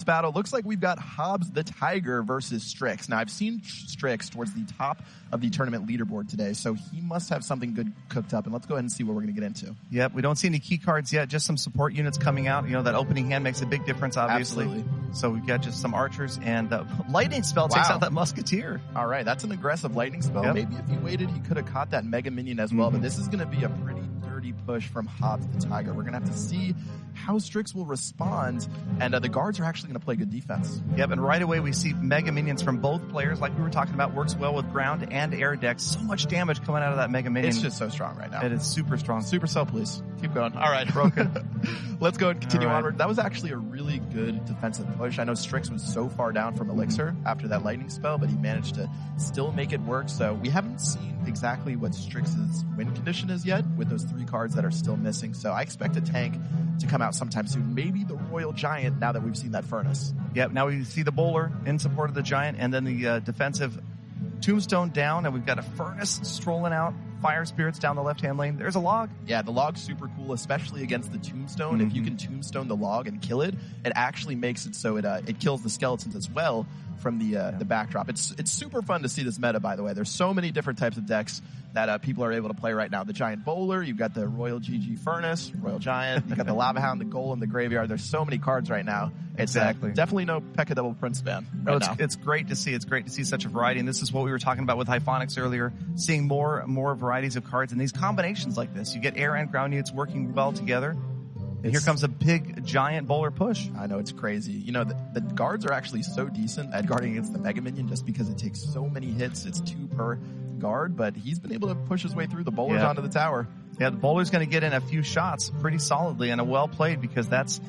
battle. Looks like we've got Hobbs the Tiger versus Strix. Now, I've seen Strix towards the top of the tournament leaderboard today, so he must have something good cooked up, and let's go ahead and see what we're going to get into. Yep, we don't see any key cards yet, just some support units coming out. You know, that opening hand makes a big difference, obviously. Absolutely. So we've got just some archers, and lightning spell takes out that musketeer. All right, that's an aggressive lightning spell. Yep. Maybe if he waited, he could have caught that mega minion as well, but this is going to be a pretty dirty push from Hobbs the Tiger. We're going to have to see how Strix will respond, and the guards are actually going to play good defense. Yep, and right away we see mega minions from both players, like we were talking about, works well with ground and air decks. So much damage coming out of that mega minion. It's just so strong right now. It is super strong. Supercell, please. Keep going. All right, broken. Let's go and continue onward. That was actually a really good defensive push. I know Strix was so far down from Elixir after that lightning spell, but he managed to still make it work. So we haven't seen exactly what Strix's win condition is yet with those 3 cards that are still missing. So I expect a tank to come out sometime soon. Maybe the Royal Giant, now that we've seen that Furnace. Yep, now we see the Bowler in support of the Giant, and then the defensive Tombstone down, and we've got a Furnace strolling out. Fire Spirits down the left-hand lane. There's a log. Yeah, the log's super cool, especially against the Tombstone. If you can Tombstone the log and kill it, it actually makes it so it kills the skeletons as well from the backdrop. It's super fun to see this meta, by the way. There's so many different types of decks that people are able to play right now. The Giant Bowler, you've got the Royal GG Furnace, Royal Giant, you've got the Lava Hound, the Golem, the Graveyard. There's so many cards right now. It's definitely no P.E.K.K.A. Double Prince fan right now. It's great to see. It's great to see such a variety, and this is what we were talking about with Hyphonics earlier, seeing more varieties of cards and these combinations like this. You get air and ground units working well together. And here comes a big, giant Bowler push. I know, it's crazy. You know, the guards are actually so decent at guarding against the Mega Minion just because it takes so many hits. It's 2 per guard, but he's been able to push his way through the Bowlers onto the tower. Yeah, the Bowler's going to get in a few shots pretty solidly, and a well played, because that's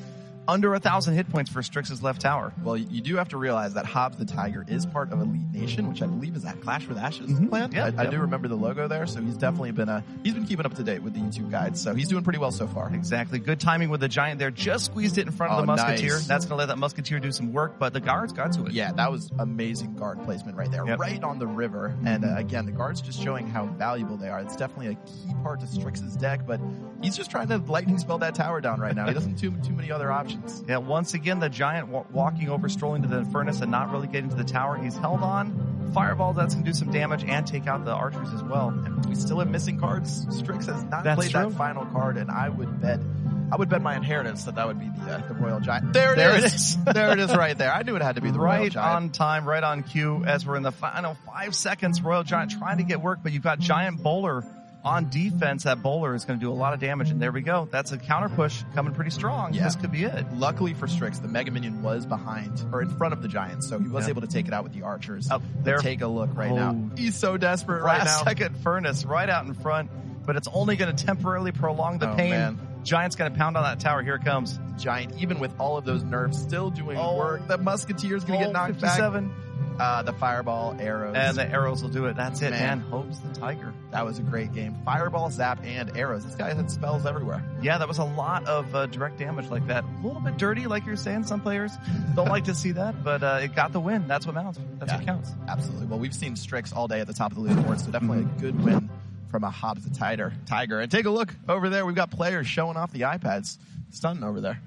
under 1,000 hit points for Strix's left tower. Well, you do have to realize that Hobbs the Tiger is part of Elite Nation, which I believe is that Clash with Ashes plan. I do remember the logo there, so he's definitely been keeping up to date with the YouTube guides, so he's doing pretty well so far. Exactly. Good timing with the Giant there. Just squeezed it in front of the Musketeer. Nice. That's going to let that Musketeer do some work, but the guards got to it. Yeah, that was amazing guard placement right there, right on the river. And again, the guards just showing how valuable they are. It's definitely a key part to Strix's deck, but he's just trying to lightning spell that tower down right now. He doesn't too many other options. Yeah, once again, the Giant walking over, strolling to the Furnace and not really getting to the tower. He's held on. Fireball, that's going to do some damage and take out the archers as well. And we still have missing cards. Strix has not played that final card, and I would bet my inheritance that would be the Royal Giant. There it is. There it is right there. I knew it had to be the Royal Giant. Right on time, right on cue, as we're in the final 5 seconds. Royal Giant trying to get work, but you've got Giant Bowler on defense. That Bowler is going to do a lot of damage, and there we go. That's a counter push coming pretty strong. Yeah. This could be it. Luckily for Strix, the Mega Minion was behind, or in front of the Giant, so he was able to take it out with the archers. There. Take a look right now. He's so desperate right now. Last second Furnace right out in front, but it's only going to temporarily prolong the pain. Man. Giant's going to pound on that tower. Here it comes. Giant, even with all of those nerfs, still doing work. The Musketeer's going to get knocked 57. back. The Fireball, arrows. And the arrows will do it. That's it, man. Hobbes the Tiger. That was a great game. Fireball, Zap, and arrows. This guy had spells everywhere. Yeah, that was a lot of direct damage like that. A little bit dirty, like you're saying. Some players don't like to see that, but it got the win. That's what counts. That's what counts. Absolutely. Well, we've seen Strix all day at the top of the leaderboard, so definitely a good win from a Hobbs the Tiger. And take a look over there. We've got players showing off the iPads. Stunning over there.